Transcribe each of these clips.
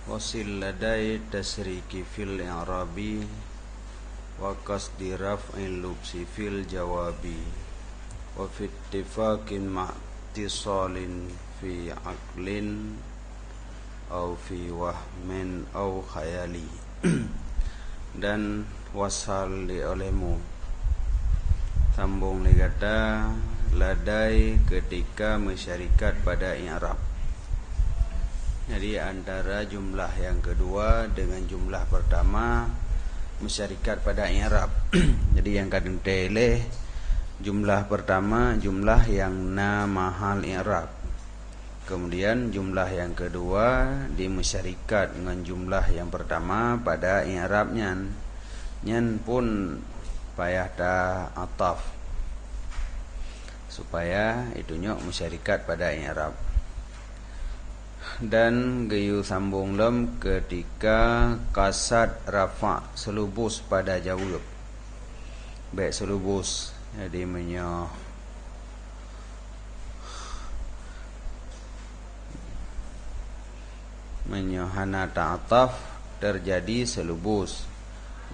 wasil ladai tasriki fil i'rabi wa qasdi raf'il lubsi fil jawabi wa fi ittifaqin ma'tisalin fi aqlin au fi wahmin au khayali. Dan wasal li olehmu sambung li kata ladai ketika masyarikat pada i'rab. Jadi antara jumlah yang kedua dengan jumlah pertama masyarikat pada i'rab. Jadi yang kadang tele jumlah pertama jumlah yang na mahal i'rab. Kemudian jumlah yang kedua dimasyarikat dengan jumlah yang pertama pada i'rabnya. Nyan pun payah ta ataf supaya itunya masyarikat pada i'rab. Dan gayu sambung lem ketika kasad rafa selubus pada jawab. Baik selubus jadi menyohana ta'ataf terjadi selubus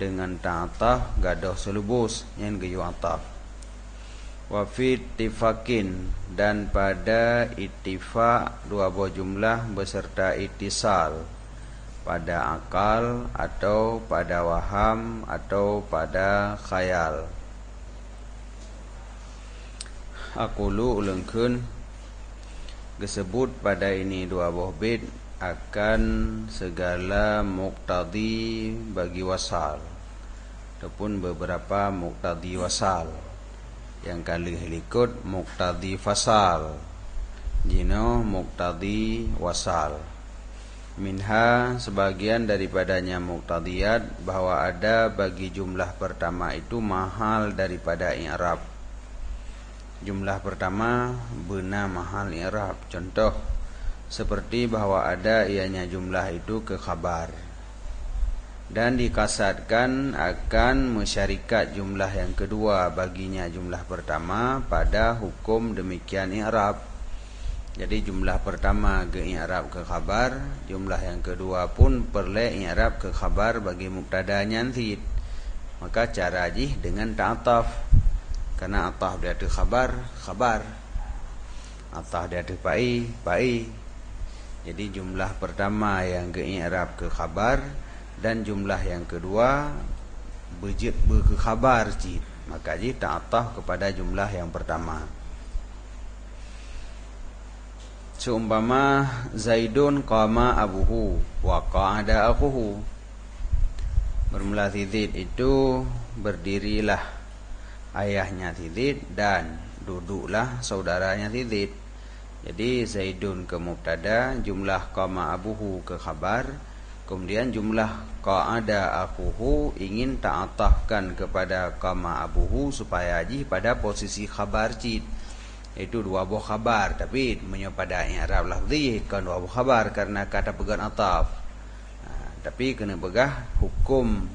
dengan ta'ataf gadoh selubus yang gayu ataf. Wa fi ittifakin dan pada ittifaq dua buah jumlah beserta ittisal pada akal atau pada waham atau pada khayal. Aqulu ulungkeun disebut pada ini dua buah bait akan segala muqtadi bagi wasal ataupun beberapa muqtadi wasal. Yang kali likut muqtadi fasal jino muqtadi wasal. Minha sebagian daripadanya muqtadiyat bahwa ada bagi jumlah pertama itu mahal daripada i'rab. Jumlah pertama benar mahal i'rab. Contoh seperti bahwa ada ianya jumlah itu ke khabar dan dikasadkan akan masyarikat jumlah yang kedua baginya jumlah pertama pada hukum demikian i'rab. Jadi jumlah pertama ke i'rab ke khabar, jumlah yang kedua pun perle i'rab ke khabar bagi mubtada nyanthid. Maka cara jih dengan ta'ataf. Karena ataf dia ada khabar, khabar. Ataf dia ada pai. Jadi jumlah pertama yang ke i'rab ke khabar dan jumlah yang kedua berjid ke khabar jid. Maka jid ta'ataf kepada jumlah yang pertama. Seumpama Zaidun qama abuhu wa qa'ada akhuhu. Bermula tidid itu berdirilah ayahnya tidid dan duduklah saudaranya tidid. Jadi Zaidun ke mubtada, jumlah qama abuhu ke khabar, kemudian jumlah qa'ada akhuhu ingin ta'atafkan kepada qama abuhu supaya haji pada posisi khabar jid. Itu dua buah khabar tapi menyopada i'rab lafzi kan dua buah khabar karena kata pegang ataf. Tapi kena pegah hukum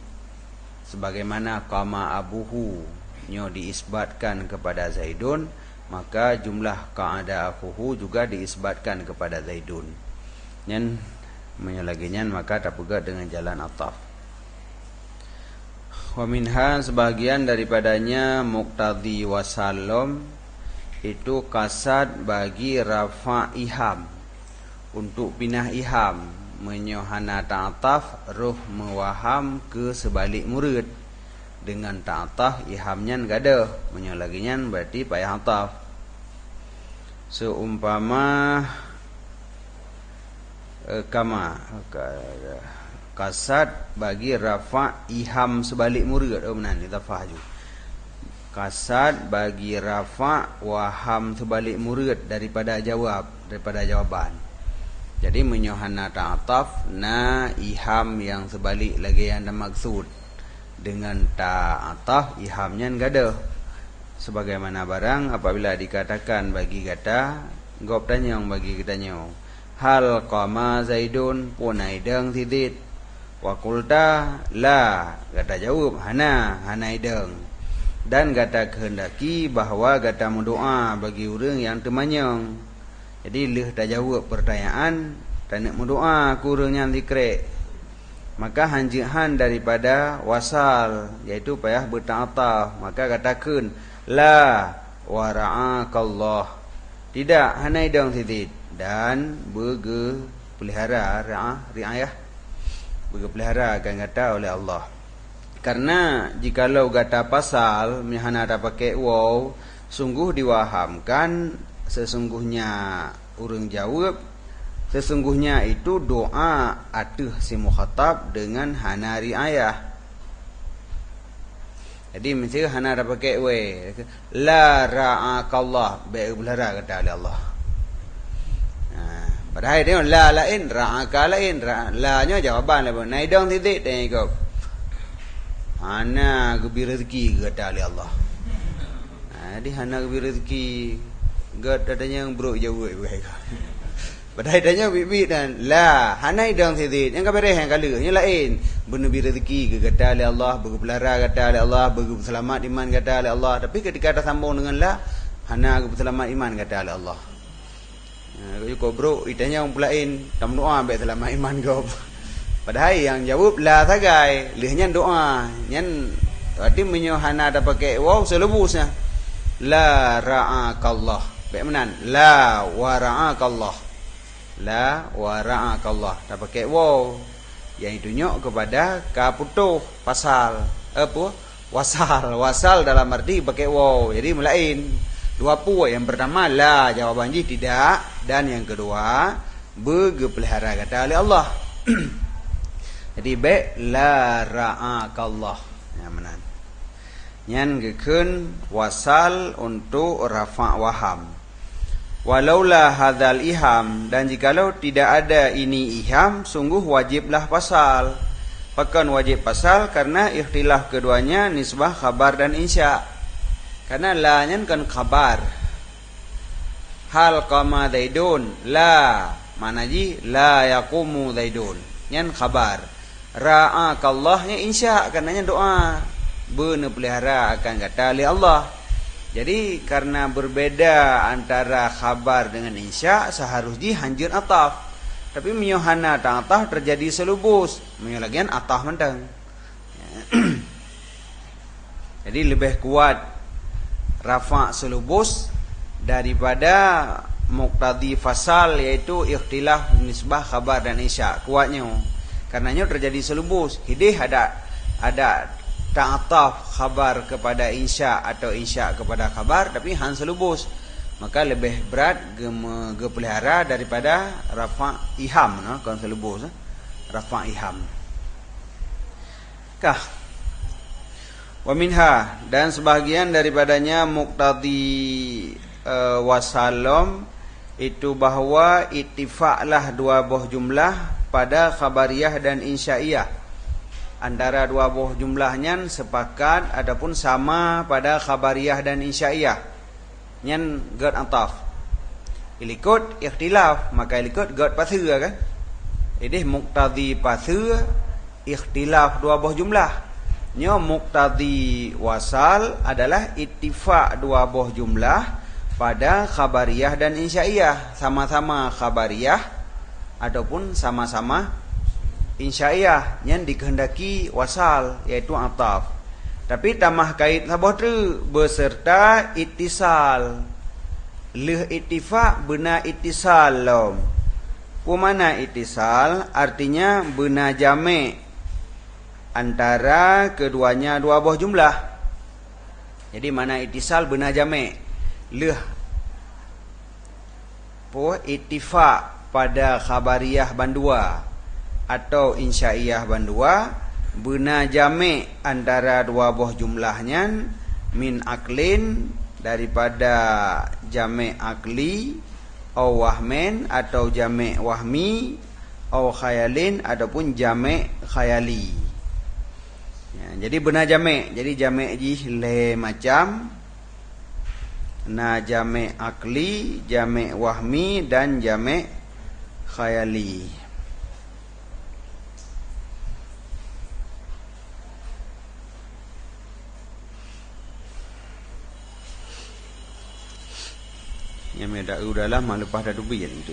sebagaimana qama abuhu nyo diisbatkan kepada Zaidun, maka jumlah qa'ada akhuhu juga diisbatkan kepada Zaidun. Nyen menyalaginya maka tak pegah dengan jalan ataf. Wa minha sebagian daripadanya muqtadi wasallam itu kasad bagi rafa iham untuk pindah iham menyohana ta'ataf ruh mewaham ke sebalik murid dengan ta'ataf ihamnya gada menyolaginya berarti payah ataf. Seumpama kasad bagi rafa iham sebalik murid benar kita faham. Kasad bagi rafa waham sebalik murid daripada jawaban. Jadi menyohana ta'ataf na iham yang sebalik lagi yang ada maksud dengan ta'ataf ihamnya enggak ada. Sebagaimana barang apabila dikatakan bagi kata gop tanyong bagi katanya hal qama Zaidun punaideng tidid wa qulta la kata jawab hana ideng. Dan kata kehendaki bahawa kata mendoa bagi orang yang temanyang. Jadi leh dah jawab pertanyaan tak nak berdoa kurangnya zikrek, maka hanjihan daripada wasal, iaitu payah berta'ataf. Maka katakan la wa ra'akallah, tidak hanai dong titit, dan pelihara riayah, pelihara akan kata oleh Allah. Karena jikalau kata pasal mihana ada pakai waw, sungguh diwahamkan sesungguhnya urang jawab, sesungguhnya itu doa atuh si mukhatab dengan hana riayah. Jadi mesti hana ada pakai we, la ra'akallah, baik pelihara kata oleh Allah. Padahal dia la lain, ra'aka lain, la nya jawaban lah. Nai dong titik tanya kau. Hana gebi rezeki kata oleh Allah. Jadi hana gebi rezeki, gad adanya yang buruk jauh baik. Padahal tanya bibi dan la hanai dong titik. Yang kabareh yang kala, yang lain. Benabi rezeki kata oleh Allah, berpelara kata oleh Allah, berselamat iman kata oleh Allah. Tapi ketika ada sambung dengan la, hana berselamat iman kata oleh Allah. Kau bro, itanya orang pulain tam doa baik selamat iman kau. Padahal yang jawab la tagai, lihnya doa. Nyan berarti menyohana ada pakai waw selebusnya. La ra'akallah. Baik menan. La wa ra'akallah. La wa ra'akallah. Tak pakai waw. Yang tunjuk kepada kaputuh pasal. Apa? Wasal. Wasal dalam arti pakai waw. Jadi melain. Dua puak, yang pertama la jawaban ji tidak, dan yang kedua bergepelihara kata oleh Allah. Jadi baik la ra'akallah. Ya menan. Nyan gekeun wasal untuk rafa' waham. Walaula hadzal iham, dan jikalau tidak ada ini iham, sungguh wajiblah pasal. Pakan wajib pasal karena ikhtilaf keduanya nisbah khabar dan insya'. Karena la nyan kan khabar. Hal qama zaidun, la mana ji la yaqumu zaidun. Nyan khabar. Ra'akallahnya insya, karena doa. Benar pelihara akan kata oleh Allah. Jadi karena berbeda antara khabar dengan insya, seharusnya hanjir ataf. Tapi menyohana ataf terjadi selubus. Menyolagian ataf mentang. Jadi lebih kuat rafa' selubus daripada muqtadi fasal, yaitu ikhtilaf nisbah khabar dan insya. Kuatnya karenanya terjadi selubus. Hidih ada ta'ataf khabar kepada insya atau insya kepada khabar, tapi han selubus. Maka lebih berat gepelihara daripada rafa' iham, no? Kan selubus, rafa' iham. Kah wa minha, dan sebahagian daripadanya muqtadi wasalom itu bahawa ittifaqlah dua buah jumlah pada khabariyah dan insya'iyah. Antara dua buah jumlahnya sepakat adapun sama pada khabariyah dan insya'iyah. Nyan gad ataf. Ilikut ikhtilaf, maka ilikut gad pasir kan. Ini muqtadi pasir ikhtilaf dua buah jumlah. Nyo muqtadi wasal adalah ittifaq dua buah jumlah pada khabariyah dan insya'iyah, sama-sama khabariyah ataupun sama-sama insya'iyah yang dikehendaki wasal, yaitu ataf. Tapi tamah kait sabah tu beserta ittisal. Leh ittifaq benar ittisal lom. Pemana ittisal artinya benar jami' antara keduanya dua buah jumlah. Jadi mana ittisal benar jami'. Leh ittifaq pada khabariyah bandua atau insya'iyah bandua benar jami' antara dua buah jumlahnya, min aklin daripada jami' akli, au wahmin atau jami' wahmi, au khayalin ataupun jami' khayali. Ya, jadi benar jami'. Jadi jami' ji le macam na jami' akli, jami' wahmi dan jami' khayali. Yang ada udahlah mak lepas dah dubi yang tu.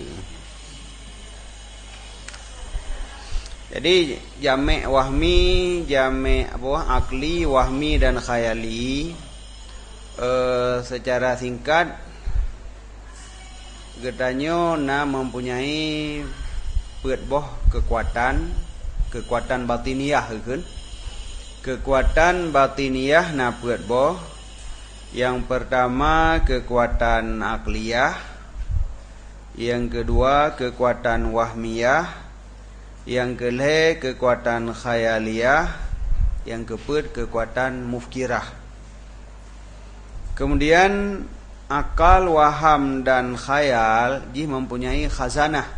Jadi jamek wahmi, jamek akli, wahmi dan khayali secara singkat getanyo mempunyai boh kekuatan batiniyah kan. Kekuatan batiniyah boh. Yang pertama kekuatan akliyah, yang kedua kekuatan wahmiyah, yang kelih kekuatan khayaliyah, yang keempat kekuatan mufkirah. Kemudian akal, waham dan khayal ji mempunyai khazanah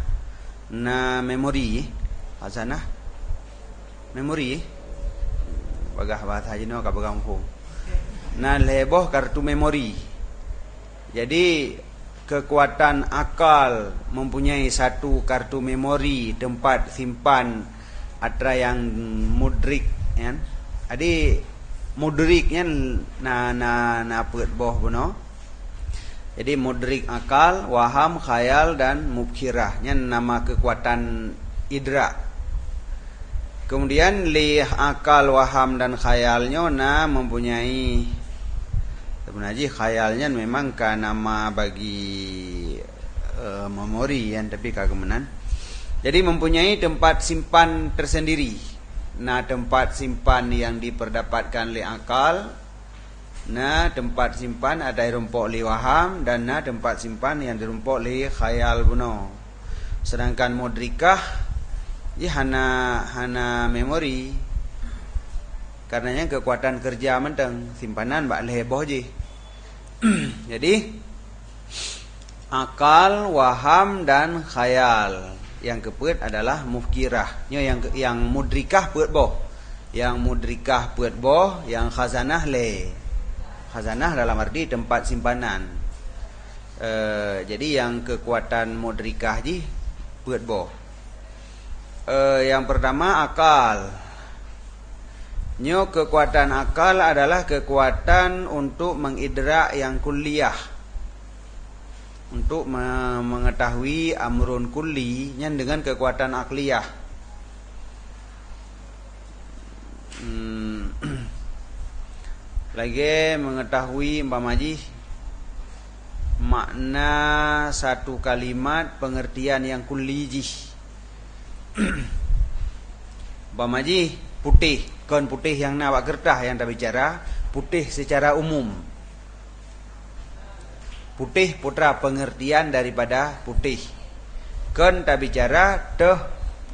memori. Khazanah memori bagah bahasa jino ka bagampung. Leboh kartu memori. Jadi kekuatan akal mempunyai satu kartu memori, tempat simpan atra yang mudrik kan. Jadi mudriknya boh bono. Jadi mudrik akal, waham, khayal dan mubkirahnya nama kekuatan idrak. Kemudian lih akal, waham dan khayalnya mempunyai sebenarnya khayalnya memang nama bagi memori yang tapi kagemenan. Jadi mempunyai tempat simpan tersendiri. Tempat simpan yang diperdapatkan oleh akal, tempat simpan ada rumpuk li waham dan tempat simpan yang dirumpuk li khayal buno. Sedangkan mudrikah hana memori. Karenanya kekuatan kerja menteng simpanan bak leboh je. Jadi akal, waham dan khayal. Yang keempat adalah mufkirah. Yang mudrikah boh. Yang mudrikah boh, yang khazanah le. Khazanah dalam arti tempat simpanan. Jadi yang kekuatan mudrikah ji boh. Yang pertama akal. Kekuatan akal adalah kekuatan untuk mengidrak yang kulliyah, untuk mengetahui amrun kulli dengan kekuatan akliyah. Lagi mengetahui makna satu kalimat, pengertian yang kulli. Putih, kon putih yang nawak kertas yang tak bicara putih secara umum. Putih putra pengertian daripada putih. Kon tak bicara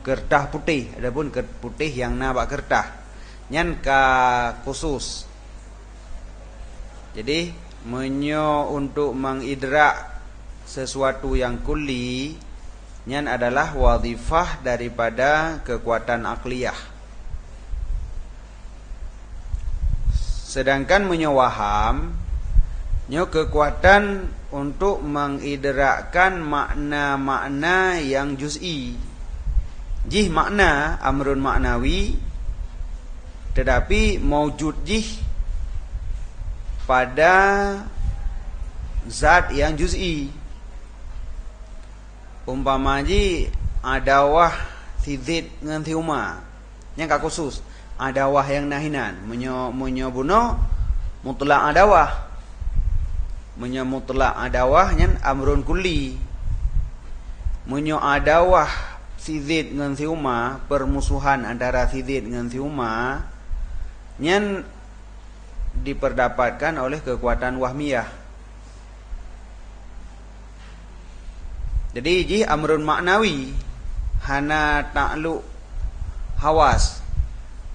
kertas putih, adapun putih yang nawak kertas nyan ka khusus. Jadi untuk mengidrak sesuatu yang kulli nyan adalah wadhifah daripada kekuatan akliyah. Sedangkan menyawaham kekuatan untuk mengidrakkan makna-makna yang juz'i. Jih makna amrun maknawi tetapi maujud jih pada zat yang juz'i. Umpama ji adawah sidid ngan thiuma yang ka khusus. Adawah yang nahinan menyo buno mutlak adawah. Menyo mutlak adawah nyan amrun kulli. Menyo adawah sidid ngan thiuma, permusuhan antara sidid ngan thiuma nyan diperdapatkan oleh kekuatan wahmiyah. Jadi ji amrun maknawi hana ta'lu hawas,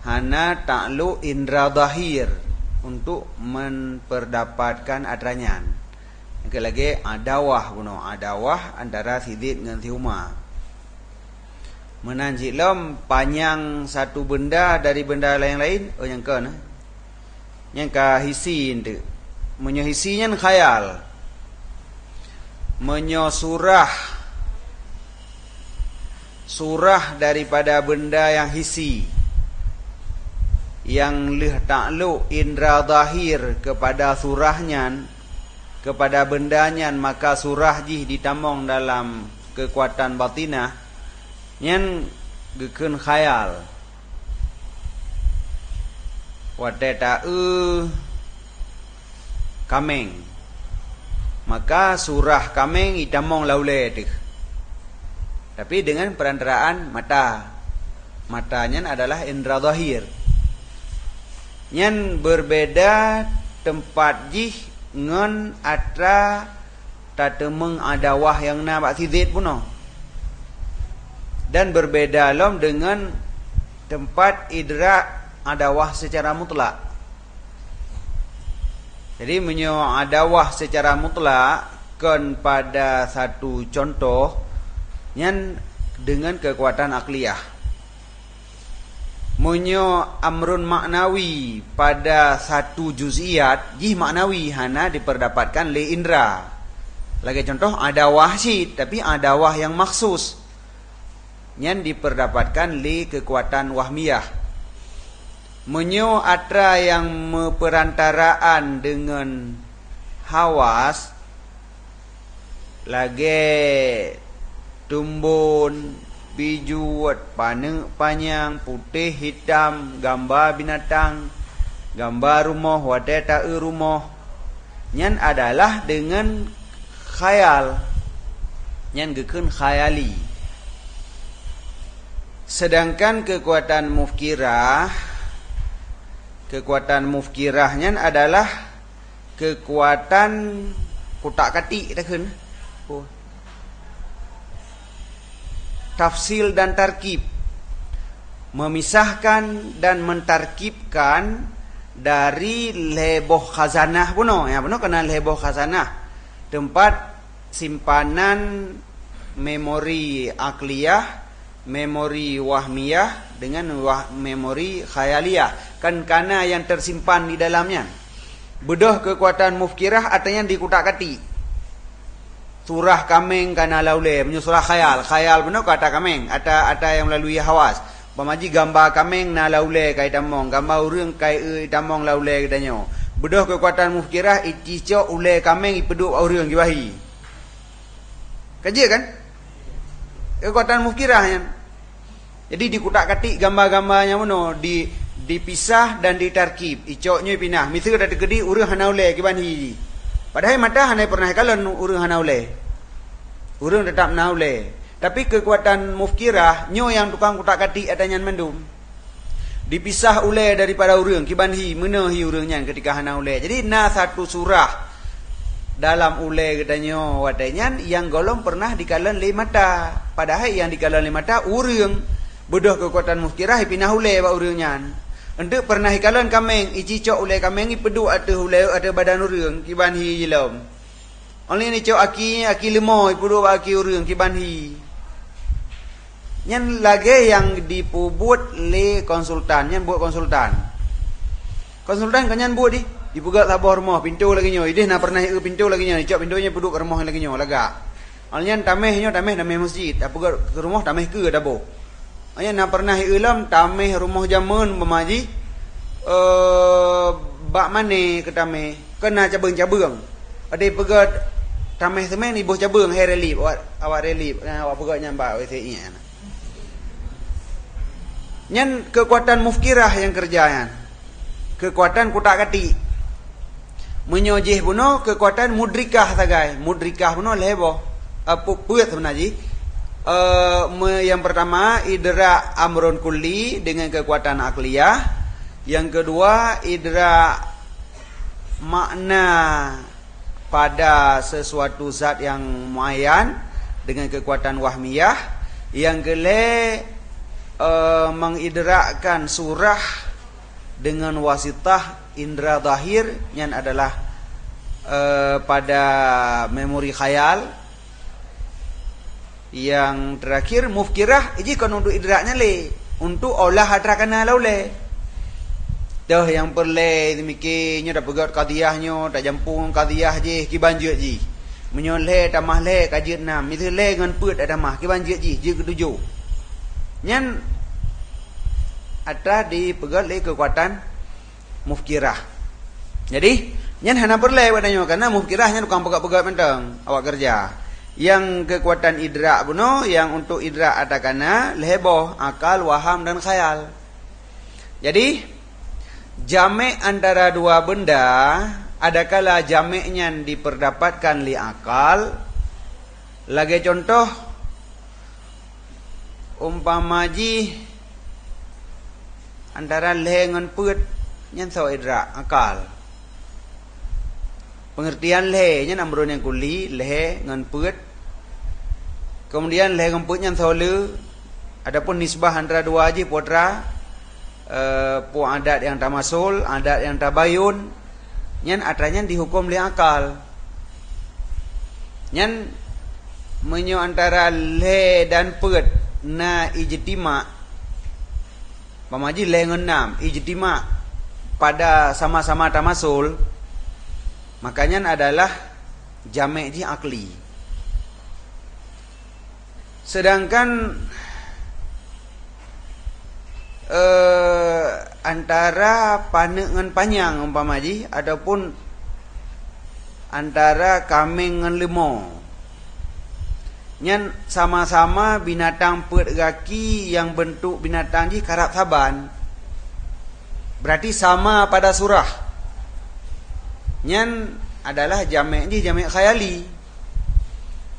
hana ta'lu indra zahir untuk memperdapatkan adranyan. Lagi adawah buno, adawah antara sidid dengan thiuma. Menanjik lom panjang satu benda dari benda lain-lain, yang ke yang ka hisi itu. Menyo hisinya khayal. Menyo surah daripada benda yang hisi, yang lih ta'lu indra zahir kepada surahnya, kepada bendanya, maka surah jih ditamong dalam kekuatan batinah. Yang gekeun khayal wate kameng, maka surah kameng itamong laule deh. Tapi dengan perantaraan matanya adalah indra zahir. Nyan berbeda tempat jih ngan atra tatemeng adawah yang na bak sidit puno. Dan berbeda lom dengan tempat idrak adawah secara mutlak. Jadi menyo adawah secara mutlak kan pada satu contoh nyan dengan kekuatan akliyah. Menyo amrun maknawi pada satu juz'iyat jih maknawi hana diperdapatkan li indra. Lagi contoh adawah sih, tapi adawah yang maksus nyan diperdapatkan li kekuatan wahmiyah. Menyo atra yang perantaraan dengan hawas lagi tumbun, biju, panjang, putih, hitam, gambar binatang, gambar rumah, wadai rumah, nyan adalah dengan khayal, nyan gekeun khayali. Sedangkan kekuatan mufkirahnya adalah kekuatan kutak-katik dah. Tafsil dan tarkib, memisahkan dan mentarkibkan dari leboh khazanah puno. Ya puno kenal leboh khazanah, tempat simpanan memori akliyah, memori wahmiyah dengan memori khayaliyah. Kan karena yang tersimpan di dalamnya. Bedah kekuatan mufkirah artinya dikutak-katik. Surah kameng kana laule, punya surah khayal. Khayal benar kata kameng, ada yang melalui hawas. Pamaji gambar kameng na laule kai tamong, gambar urang kai tamong laule katanya. Bedah kekuatan mufkirah icico ule kameng ipeduk urang giwahi. Kaji kan? Kekuatan mufkirahnya. Jadi dikutak-katik gambar-gambarnya mana dipisah dan ditarkib. Icoknya pinah. Misal ada gedi urang hanaule kiban hi. Padahal mata hanai pernah kalon urang hanaule. Urang tetap naule. Tapi kekuatan mufkirah nyo yang tukang kutak-katik adanya mendum. Dipisah ule daripada urang kiban hi menahi urangnya ketika hanaule. Jadi na satu surah dalam ule katanya wadanya yang golong pernah dikalan le mata. Padahal yang dikalan le mata urang. Bedah kekuatan mufkirah pinah ule ba urangnya. Untuk pernah ikalan kameng icicok ule kameng ipedu atau ule ada badan urang kiban hi jelom. Oleh ni cok aki lemoi ipedu ba aki urang kiban hi. Nyan lagi yang dipubut le konsultan, nyan buat konsultan. Konsultan kan nyan buat dibuka tabah rumah pintu lagi nyo. Ideh na pernah pintu lagi nyo, cok pintunya peduk ke rumah lagi nyo laga. Oleh nyan tameh masjid, apa ke rumah tameh ke dabo. Ayah nak pernah ilam tameh rumah jamun bemaji bak mane ke tameh kena cabang-cabang. Ada pegat tameh semen ibu cabang hair relief awak relief awak pegat nyambak WC-nya. Nyan kekuatan mufkirah yang kerjaan. Kekuatan kutak-katik. Menyojih puno kekuatan mudrikah sagai. Mudrikah puno lebo apa puat sebenarnya. Yang pertama idra amrun kulli dengan kekuatan akliyah. Yang kedua idra makna pada sesuatu zat yang muayyan dengan kekuatan wahmiyah. Yang mengidrakkan surah dengan wasitah indra zahir yang adalah pada memori khayal. Yang terakhir mufkirah ini kan untuk idraknya le, untuk olah hadrakana laule. Dah yang perle demikiannya dah pegat qadiyahnya, tak jampung qadiyah je kiban je ji. Menyoleh tamah le kajian 6, misal le ngan peut ada mah kiban je ji je ke-7. Nyan ada di pegat le kekuatan mufkirah. Jadi nyan hana perle wadanya karena mufkirahnya tukang pegat-pegat mentang awak kerja. Yang kekuatan idrak buno, yang untuk idrak atakana leheboh, akal, waham dan khayal. Jadi jamek antara dua benda, adakala jameknya diperdapatkan li akal. Lagi contoh umpamaji antara leh dengan put nyan saw idrak akal. Pengertian leh nya amrun yang kuli leh dengan put. Kemudian leh dengan put nyan saw le. Adapun nisbah antara dua haji putra pu adat yang tamasul, adat yang tabayun, nyan atranya dihukum li akal. Nyan menyo antara le dan put na ijtima, pamaji le ngenam ijtima pada sama-sama tamasul, makanya adalah jamek ji akli. Sedangkan antara pane ngan panjang umpamaji ataupun antara kambing ngan lemau, nyan sama-sama binatang pergaki yang bentuk binatang ji karap saban, berarti sama pada surah. Nyan adalah jamek ji jamek khayali,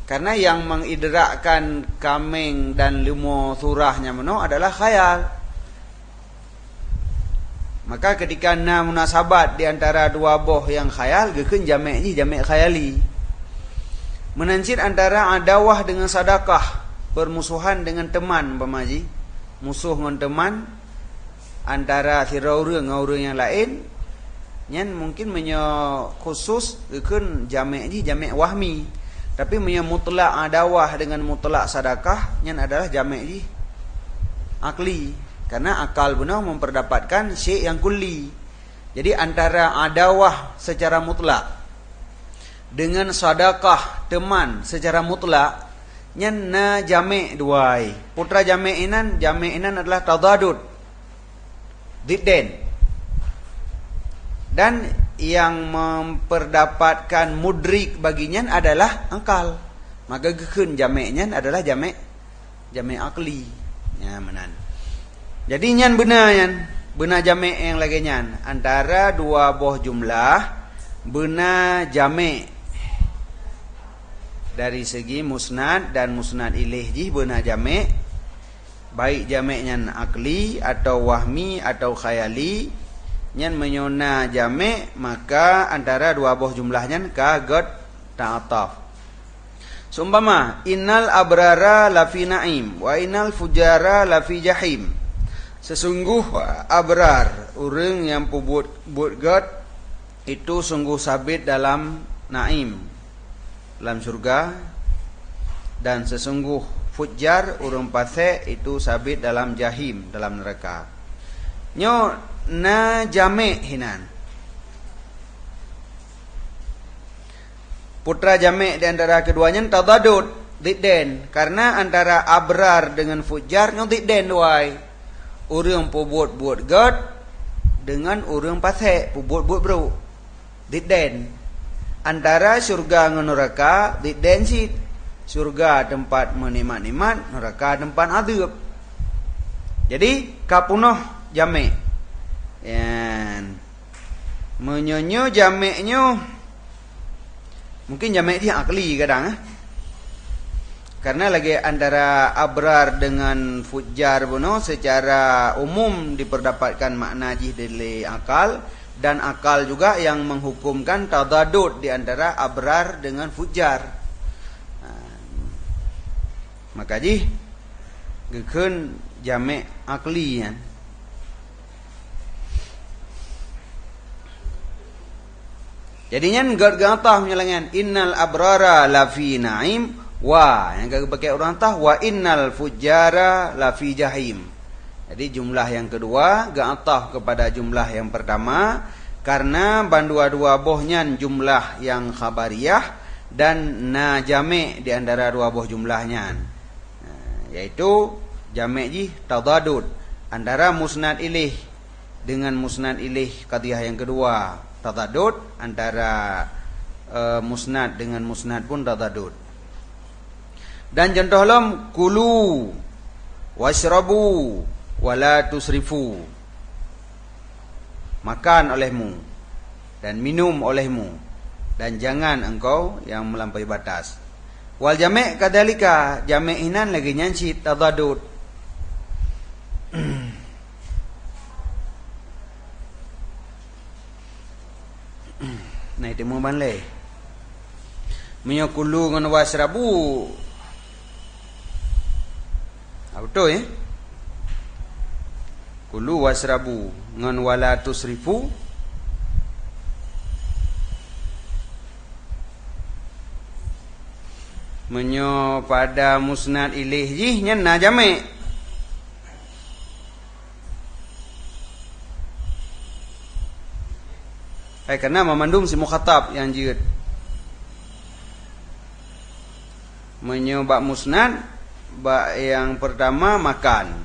karena yang mengidrakkan kambing dan lemau surahnya meno adalah khayal. Maka ketika na munasabat di antara dua boh yang khayal, gekeun jamek ni jamek khayali. Menancit antara adawah dengan sadakah, permusuhan dengan teman pemaji, musuh dengan teman antara siraurang dengan orang yang lain, nyan mungkin menyo khusus gekeun jamek ni jamek wahmi. Tapi menyo mutlak adawah dengan mutlak sadakah, nyan adalah jamek ni akli. Karena akal benar memperdapatkan syek yang kulli. Jadi antara adawah secara mutlak dengan sadakah teman secara mutlak, nyan na jamek duai. Putra jamek inan adalah tadadud, didden. Dan yang memperdapatkan mudrik baginya adalah akal. Maka gekeun jameknya adalah jamek akli. Ya menan. Jadi nyan benar jamek yang lagi nyan antara dua boh jumlah benar jamek dari segi musnad dan musnad ilaih ji benar jamek, baik jamek nyan akli atau wahmi atau khayali, nyan menyona jamek, maka antara dua boh jumlah nyan kaget ta'ataf. Seumpama innal abrara lafi na'im wa innal fujara lafi jahim. Sesungguh abrar, orang yang buat God itu sungguh sabit dalam naim, dalam surga. Dan sesungguh fujar, orang fasik itu sabit dalam jahim, dalam neraka. Nyo na jamek hinan. Putra jamek di antara keduanya tadadud, didden. Karena antara abrar dengan fujar nyo didden duai. Orang buat God dengan orang fasik buat bro, didden. Antara syurga dengan neraka didden sit. Syurga tempat menikmat-nikmat, neraka tempat adab. Jadi kapunoh jamek. Yan menyonyo jameknyo mungkin jamek dia akli kadang karena lagi antara abrar dengan fujar buno secara umum diperdapatkan makna jih dari akal, dan akal juga yang menghukumkan tadadud di antara abrar dengan fujar. Maka jih gekeun jamek akli ya. Jadinya gad-gatah menyelangan innal abrara lafi na'im. Wa yang kagak pakai orang tah wa innal fujara lafi jahim. Jadi jumlah yang kedua ga'atah kepada jumlah yang pertama karena bandua-dua bohnya jumlah yang khabariyah dan na jamek di antara dua boh jumlahnya. Yaitu jamek ji tadadud antara musnad ilaih dengan musnad ilaih qadhiyah yang kedua. Tadadud antara musnad dengan musnad pun tadadud. Dan contoh lom kulu washrabu wala tusrifu. Makan olehmu dan minum olehmu dan jangan engkau yang melampaui batas. Wal jami' kadzalika, jami' inan lagi nyanci tadadud. Nah itu mau banleh. Menyokulu ngan wasrabu. Betul ya? Kulu wasrabu ngan wala tusrifu. Menyo pada musnad ilaih jih na jami'. Karena memandum si mukhatab yang jid. Menyo bak musnad, bak yang pertama makan,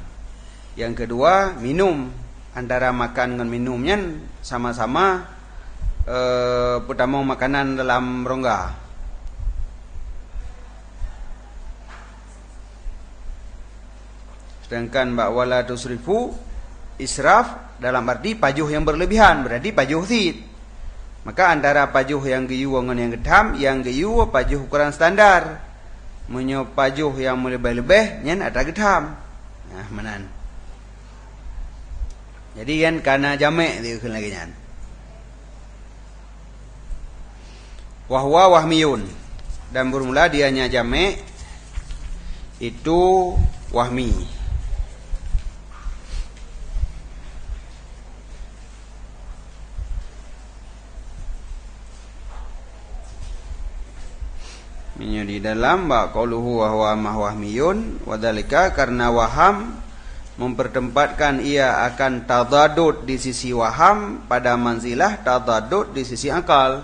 yang kedua minum. Antara makan dengan minumnya sama-sama pertama makanan dalam rongga. Sedangkan bak wala tusrifu, israf dalam arti pajuh yang berlebihan, berarti pajuh thid. Maka antara pajuh yang geyu dengan yang gedham, yang geyu pajuh ukuran standar. Menyo pajuh yang lebih-lebih nyen ada gedham. Nah, menan. Jadi kan kana jami' diukul lagi nyan. Wahwa wahmiyun. Dan bermula dianya jami' itu wahmi. Minyo di dalam bak qauluhu wa huwa mahwahmiyun wadhalika karena waham mempertempatkan ia akan tadadud di sisi waham pada manzilah tadadud di sisi akal.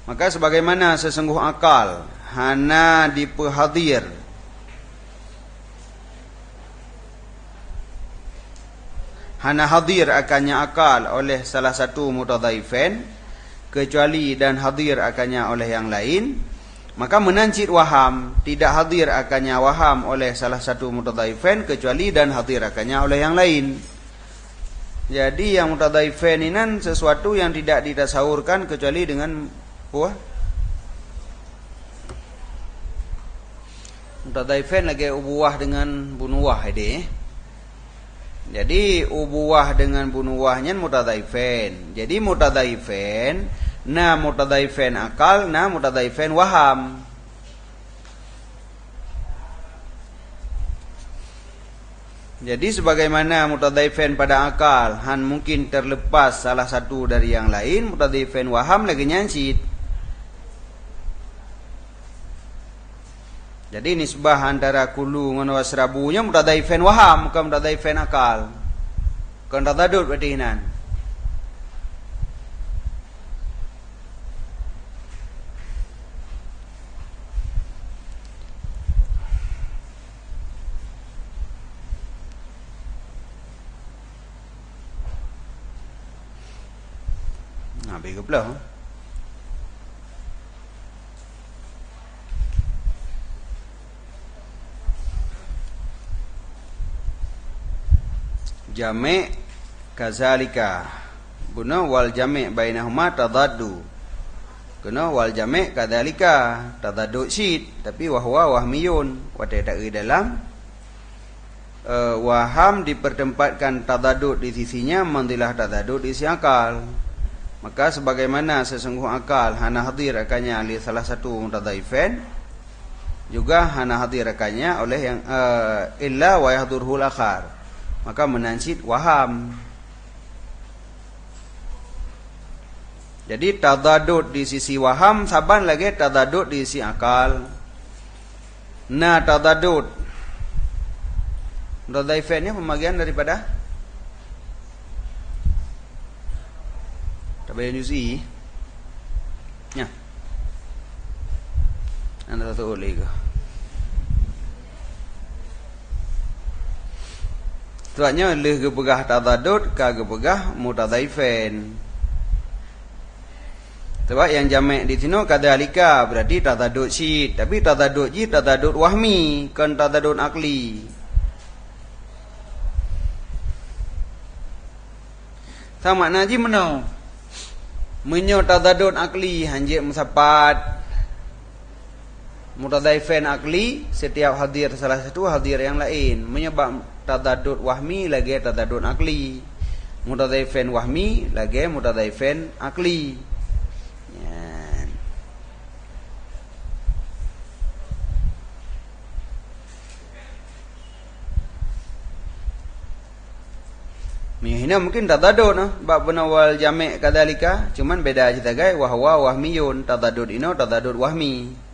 Maka sebagaimana sesungguh akal hana diperhadir hana hadir akannya akal oleh salah satu mutadhaifain kecuali dan hadir akannya oleh yang lain. Maka menancit waham tidak hadir akannya waham oleh salah satu mutadhaifain kecuali dan hadir akannya oleh yang lain. Jadi yang mutadhaifain ini sesuatu yang tidak ditasawurkan kecuali dengan buah. Mutadhaifain lagi ubuwah dengan bunuwah ini. Jadi ubuwah dengan bunuwahnya mutadhaifain. Jadi mutadhaifain na mutadhaifain akal, na mutadhaifain waham. Jadi sebagaimana mutadhaifain pada akal han mungkin terlepas salah satu dari yang lain, mutadhaifain waham lagi nyancit. Jadi nisbah antara kulu dengan wasrabunya mutadhaifain waham, bukan mutadhaifain akal. Bukan tadadud berarti nan. Habis ke pula. Jami' kazalika. Guna wal jami' bainahuma tadaddu. Guna wal jami' kadzalika tadaddu syid, tapi wahwa wahmiyun. Wadai dalam waham dipertempatkan tadadud di sisinya mandilah tadadud di sisi akal. Maka sebagaimana sesungguh akal hana hadir akannya oleh salah satu mutadhaifain, juga hana hadir akannya oleh yang illa wa yahdurhul akhar. Maka menancit waham. Jadi tadadud di sisi waham saban lagi tadadud di sisi akal. Na tadadud mutadhaifain ini pembagian daripada tabayan juz'i. Ya. Anda tahu lagi. Tuanya leh gebegah tadadud ka gebegah mutadhaifain. Sebab yang jamak di sini kadzalika berarti tadadud syid, tapi tadadud ji tadadud wahmi, kan tadadud akli. Sama makna ji mana? Menyo tadadud akli hanjik musapat mutadaifain akli, setiap hadir salah satu hadir yang lain. Menyebab tadadud wahmi lagi tadadud akli. Mutadaifain wahmi lagi mutadaifain akli. Hina mungkin tadadud bab penawal jamak kadzalika, cuman beda cerita gai wahwa wahmiyun, tadadud ino tadadud wahmi.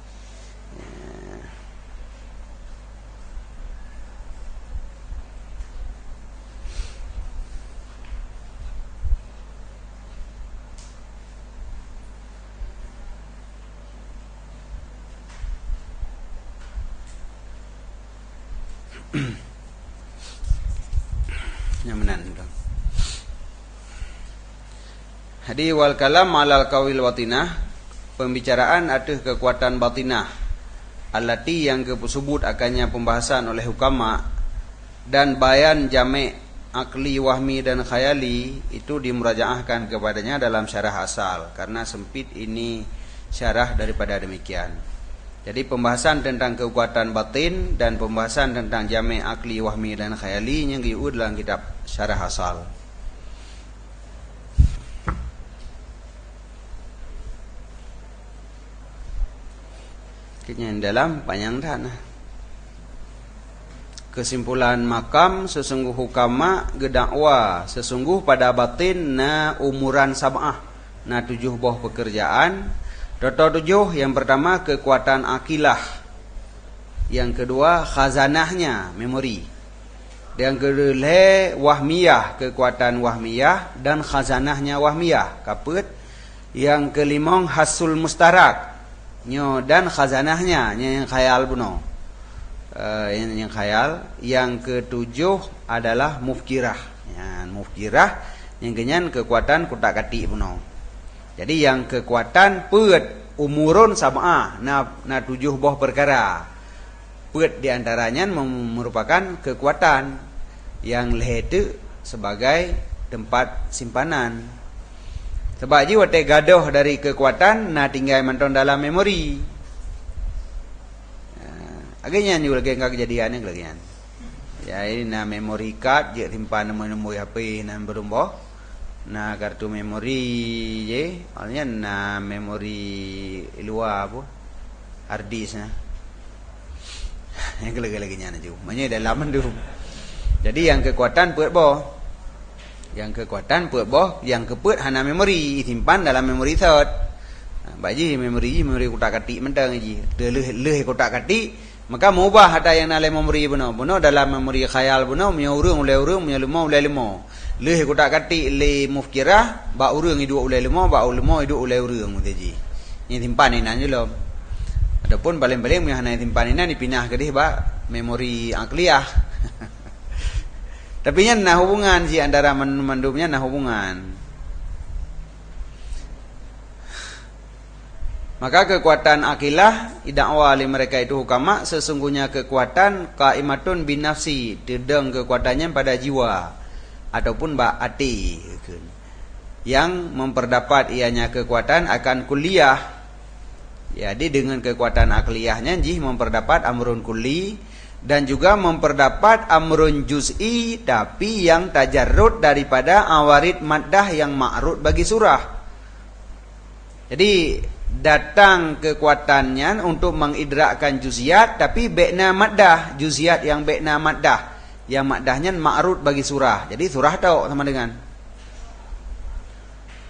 Nyamanan dong. Hadi wal kalam alal qawil watinah, pembicaraan ada kekuatan batinah allati yang disebut akannya pembahasan oleh hukama, dan bayan jamek akli wahmi dan khayali itu dimurajaahkan kepadanya dalam syarah asal, karena sempit ini syarah daripada demikian. Jadi pembahasan tentang kekuatan batin dan pembahasan tentang jamek akli wahmi dan khayali yang diuud dalam kitab syarah asal. Kini dalam panjang tanah. Kesimpulan makam sesungguh hukama gedakwa sesungguh pada batin na umuran sab'ah, na 7 buah pekerjaan. Toto 7, yang pertama kekuatan akilah, yang kedua khazanahnya, memori, yang kedua wahmiyah, kekuatan wahmiyah dan khazanahnya wahmiyah, kaput. Yang kelima hasul mustarak nyo dan khazanahnya yang khayal buno, yang khayal. Yang ketujuh adalah mufkirah, mufkirah yang kenyan kekuatan kutak katik buno. Jadi yang kekuatan put umurun sab'ah, na 7 buah perkara. Put diantaranya merupakan kekuatan yang lehetu sebagai tempat simpanan. Sebab ji wate gadoh dari kekuatan na tinggal manton dalam memori. Agaknya juga lagi kejadian yang lagi. Ya ini na memori card je simpan nombor HP nan berumboh. Na kartu memori je, alnya na memori luar apa? Hard disk na. Yang lagi nya ju. Manya dalam tu. Jadi yang kekuatan put boh. Yang kekuatan put boh, yang keput hana memori, simpan dalam memori third. Baji memori kotak katik mentang ji. Leh kotak katik, maka mubah ada yang dalam memori benar. Benar dalam memori khayal benar, punya urang ulai urang, punya lemah ulai lemah. Leh kotak katik le mufkirah, ba urang hidup ulai lemah, ba lemah hidup ulai urang ji. Ini simpan ini nanti lo. Adapun paling-paling punya hana simpan ini dipindah ke dia ba memori akliyah. Tapi nya nah hubungan si antara mandumnya nah hubungan. Maka kekuatan akilah idakwa oleh mereka itu hukama sesungguhnya kekuatan qaimatun bin nafsi, dedeng kekuatannya pada jiwa ataupun ati, yang memperdapat ianya kekuatan akan kuliah. Jadi dengan kekuatan akliyahnya jih memperdapat amrun kulli, dan juga memperdapat amrun juz'i, tapi yang tajarrud daripada awarid maddah yang ma'rud bagi surah. Jadi datang kekuatannya untuk mengidrakkan juz'iyat, tapi be'na maddah, juz'iyat yang be'na maddah, yang maddahnya ma'rud bagi surah. Jadi surah tahu sama dengan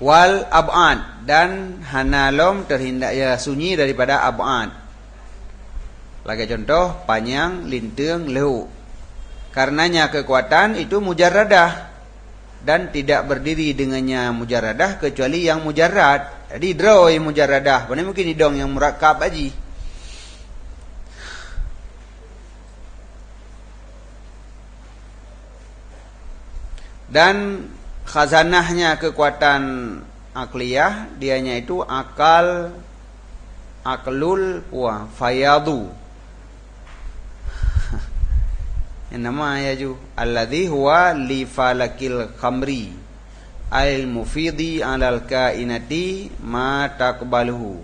wal ab'ad, dan hanalom terhindak ya sunyi daripada ab'ad. Lagi contoh panjang, lintung, lehu. Karenanya kekuatan itu mujarradah dan tidak berdiri dengannya mujarradah kecuali yang mujarrad. Jadi draw yang mujarradah, mana mungkin hidung yang murakkab aji. Dan khazanahnya kekuatan akliyah dianya itu aklul wa fayadu. Yang nama ya ju alladhi huwa li falakil khamri al mufidi alal kainati ma taqbaluhu.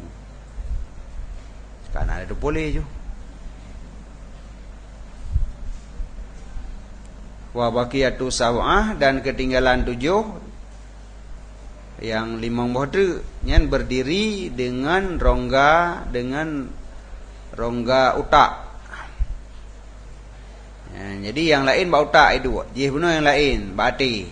Kan ada tu boleh ju. Wa baqiyatu sab'ah, dan ketinggalan 7 yang 5 bohde nyan berdiri dengan rongga utak. Ya, jadi yang lain ba utak itu, jih benar yang lain ba ati.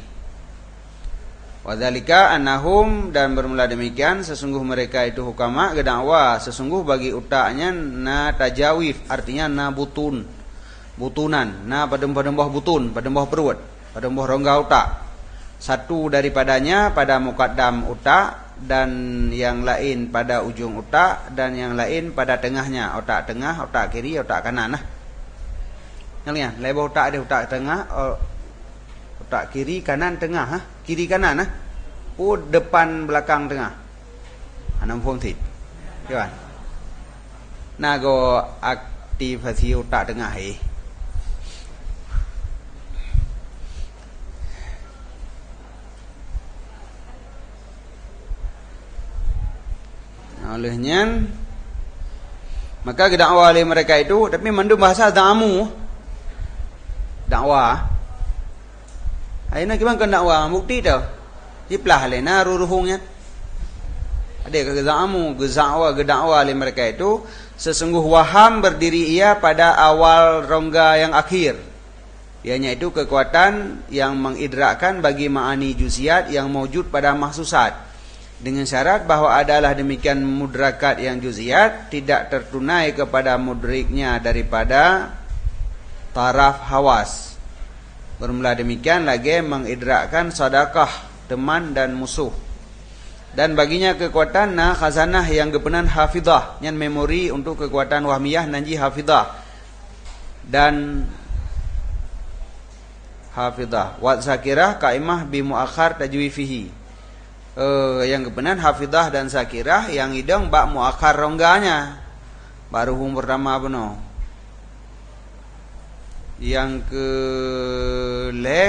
Wadzalika annahum, dan bermula demikian sesungguh mereka itu hukama gedakwa sesungguh bagi utaknya na tajawif, artinya na butunan, na pada bawah butun, pada bawah perut, pada bawah rongga utak. Satu daripadanya pada muqaddam utak, dan yang lain pada ujung utak, dan yang lain pada tengahnya, otak tengah, otak kiri, otak kanan lah. Lihat, lebar otak ada otak tengah, otak kiri, kanan, tengah, ha? Kiri kanan lah. Oh, depan belakang tengah. Anam form thịt. Các bạn. Nago aktivasi otak tengah hei. Olehnya maka dakwah oleh mereka itu, tapi mandu bahasa damu dakwah. Aina gimana kan dakwah bukti tu. Jiplah lena ruruhungnya. Ada ke damu dakwah oleh mereka itu sesungguh waham berdiri ia pada awal rongga yang akhir. Ianya itu kekuatan yang mengidrakkan bagi ma'ani juziat yang mewujud pada mahsusat, dengan syarat bahwa adalah demikian mudrakat yang juziat tidak tertunai kepada mudriknya daripada taraf hawas. Bermula demikian lagi mengidrakkan sadaqah teman dan musuh, dan baginya kekuatan na khazanah yang gepenan hafidhah, yang memori untuk kekuatan wahmiyah nanji hafidhah dan hafidhah wa zakirah kaimah bi muakhar tajwifihi. Yang kebenaran hafidhah dan zakirah yang hidang bak muakhar rongganya baru hum pertama beno. Yang ke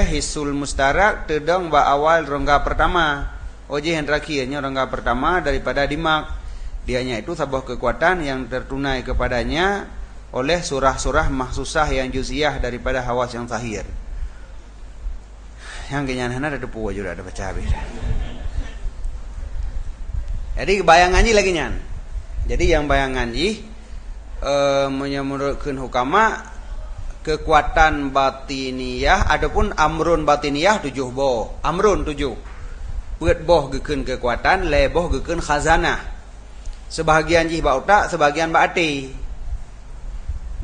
hisul mustarak tedang bak awal rongga pertama. Oje yang terakhirnya rongga pertama daripada dimak. Dianya itu sebuah kekuatan yang tertunai kepadanya oleh surah-surah mahsusah yang juziyah daripada hawas yang zahir. Yang kenyataan ada depu juga ada baca habis. Jadi bayangan lagi nyan. Jadi yang bayangan menurutkan hukama kekuatan batiniyah adapun amrun batiniyah 7 boh. Amrun 7. Buat boh gekeun kekuatan, le boh gekeun khazanah. Sebahagian ba utak, sebahagian ba ati.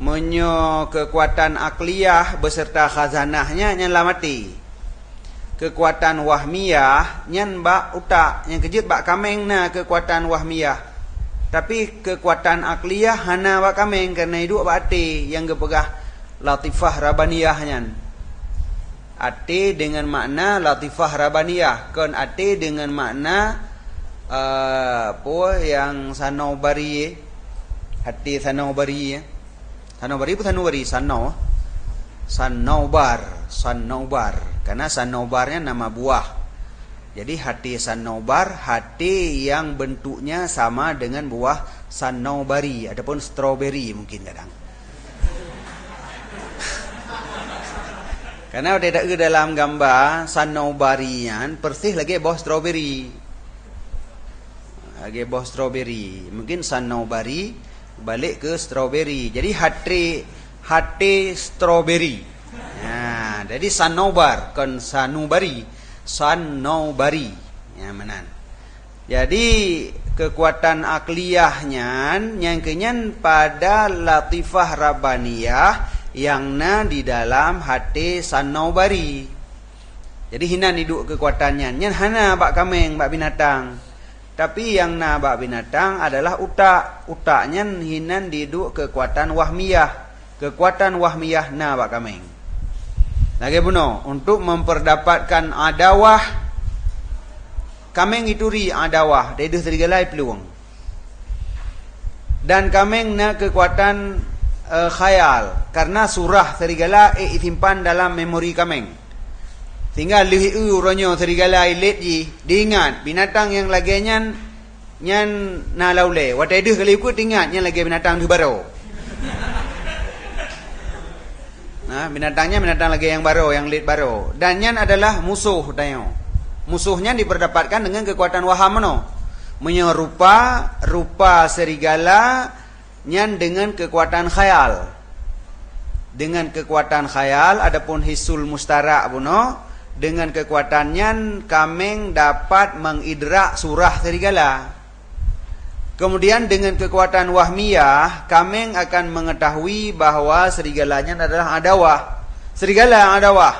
Menyo kekuatan akliyah beserta khazanahnya nyan lamati. Kekuatan wahmiyah nyan ba utak, yang kejut ba kameng na kekuatan wahmiyah. Tapi kekuatan akliyah hana ba kameng karena hidup ba ati yang gepegah latifah rabaniyah nyan. Ati dengan makna latifah rabaniyah, kan ati dengan makna yang sanobari, hati sanobari. Sanobari pun sanobari, sanobar. Karena sanobarnya nama buah. Jadi hati sanobar, hati yang bentuknya sama dengan buah sanobari, adapun strawberry mungkin kadang. Karena tidak ke dalam gambar sanobarian persis lagi buah strawberry. Lagi buah strawberry. Mungkin sanobari balik ke strawberry. Jadi hati strawberry. Nah, jadi sanobar kan sanubari, sanobari. Ya menan. Jadi kekuatan akliyahnya yang kenyan pada latifah rabbaniyah yang na di dalam hati sanobari. Jadi hinan hidup kekuatannya. Yang hana bak kameng, bak binatang. Tapi yang na bak binatang adalah utak. Utaknya hinan hidup kekuatan wahmiyah. Kekuatan wahmiyah na bak kameng. Lagi benar, untuk memperdapatkan adawah kameng ituri adawah deduh serigalai peluang. Dan kameng na kekuatan khayal karena surah serigala isimpan dalam memori kameng. Sehingga lihu ronyo serigala ilet ji diingat binatang yang lagi nyan na laule. Wat deduh kali ikut ingat nyan lagi binatang di baru. Nah, binatangnya binatang lagi yang baru, yang lead baru. Dan yang adalah musuh tayo. Musuhnya diperdapatkan dengan kekuatan waham mano. Menyerupa rupa serigala nyan dengan kekuatan khayal. Dengan kekuatan khayal adapun hisul mustara buno dengan kekuatannya kameng dapat mengidrak surah serigala. Kemudian dengan kekuatan wahmiyah, kameng akan mengetahui bahawa serigalanya adalah adawah. Serigala adawah.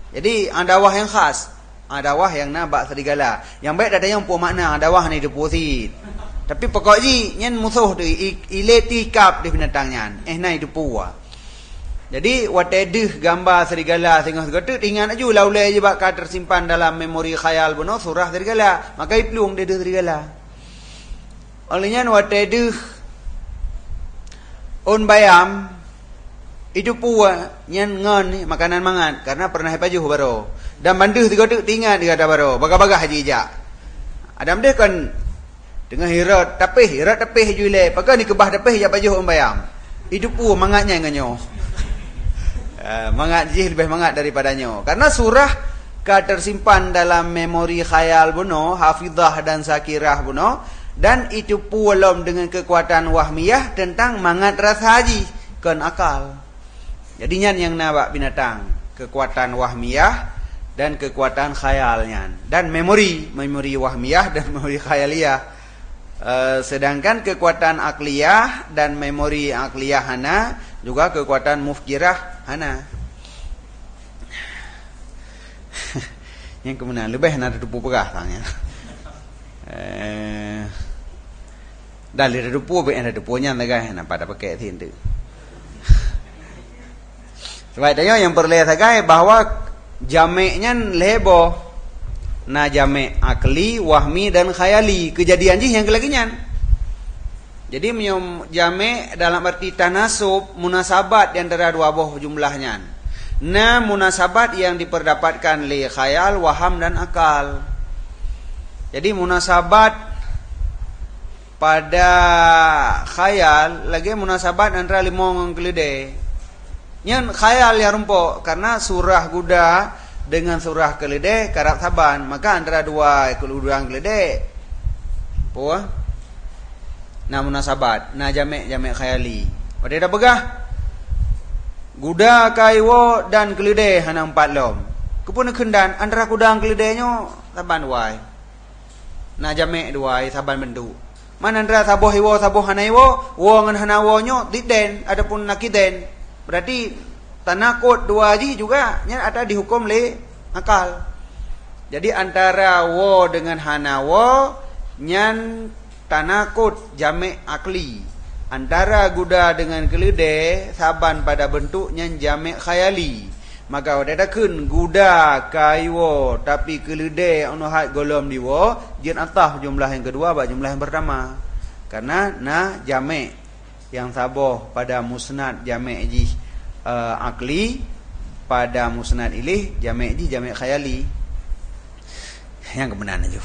Jadi adawah yang khas. Adawah yang nampak serigala. Yang baik ada yang punya makna adawah ni deposit. Tapi pokoknya nyen musuh tu ileti kap di binatangnya. Nai depu. Jadi watedeh gambar serigala tengah segotu ingat aju laulai je bak tersimpan dalam memori khayal buno surah serigala. Maka iplung dedeh serigala. Olehnya watedeh on bayam itu puwa nyen ngon makanan mangan karena pernah pajuh baro. Dan banduh tiga tu tinggal di kata baro. Bagah-bagah haji ijak. Adam dia kan dengan hirat tapih jule. Pakai ni kebah tapih ya pajuh on bayam. Itu puwa mangatnya nganyo. Mangat jih lebih mangat daripadanya. Karena surah tersimpan dalam memori khayal buno, hafizah dan sakirah buno. Dan itu pulam dengan kekuatan wahmiyah tentang mangat rasa haji kan akal. Jadinya yang nabak binatang kekuatan wahmiyah dan kekuatan khayalnya dan memori wahmiyah dan memori khayaliyah. Sedangkan kekuatan akliyah dan memori akliyah hana juga kekuatan mufkirah hana. Yang kemudian lebih nak tupu pegah tanya. Dari depu be ada depunya nagai nak pada pakai tindu. Sebab itu yang perlu sagai bahawa jameknya lebo na jamek akli, wahmi dan khayali. Kejadian jih yang kelagian. Jadi menyom jamek dalam arti tanasub munasabat yang antara dua buah jumlahnya. Na munasabat yang diperdapatkan li khayal, waham dan akal. Jadi munasabat pada khayal lagi munasabat antara limong kelide. Yang khayal ya rumpok karena surah guda dengan surah kelide karak saban, maka antara dua kedua kelide. Puah. Nah munasabat, nah jamek khayali. Pada dah pegah. Guda kaiwo dan kelide hana empat lom. Kepun kendan antara kuda kelide nyo saban wai. Nah jamek dua saban bentuk. Mana antara saboh iwo saboh hanaiwo, wo ngan hanawo nyo diden adapun nakiden. Berarti tanakut dua ji juga nya ada dihukum le akal. Jadi antara wo dengan hanawo nyan tanakut jamek akli. Antara guda dengan kelide saban pada bentuknya jamek khayali. Maka ada kun guda kaiwo tapi kelide ono hat golom diwo jin atah jumlah yang kedua ba jumlah yang pertama. Karena na jamek yang saboh pada musnad jamek ji akli, pada musnad ilih jamek ji jamek khayali. Yang kebenaran itu.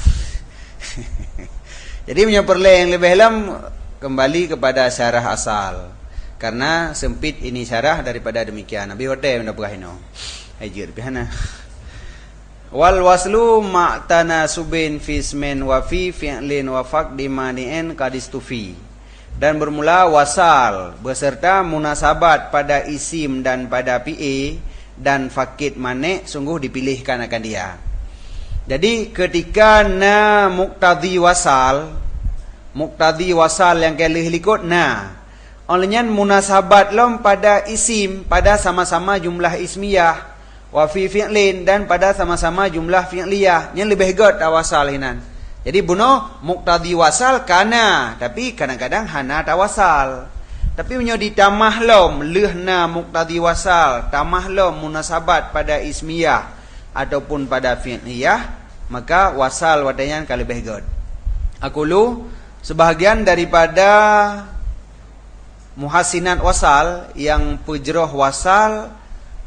Jadi menyeperle yang lebih dalam kembali kepada syarah asal. Karena sempit ini syarah daripada demikian. Nabi hotel mendapat hino. Ajir bihana. Wal waslu ma'tana subin fi ismin wa fi fi'lin wa faqdi mani'in qadistufi. Dan bermula wasal beserta munasabat pada isim dan pada fi'il dan fakid mane sungguh dipilihkan akan dia. Jadi ketika na muqtadi wasal yang kelih likut na olehnya munasabat lom pada isim pada sama-sama jumlah ismiyah wa fi fi'lin dan pada sama-sama jumlah fi'liyah yang lebih god awasal hinan. Jadi buno muqtadi wasal kana tapi kadang-kadang hana tawasal. Tapi menyo ditamah lom lehna muqtadi wasal tamah lom munasabat pada ismiyah ataupun pada fi'liyah maka wasal wadanya ka lebih god. Aqulu sebahagian daripada muhassinat wasal yang pejroh wasal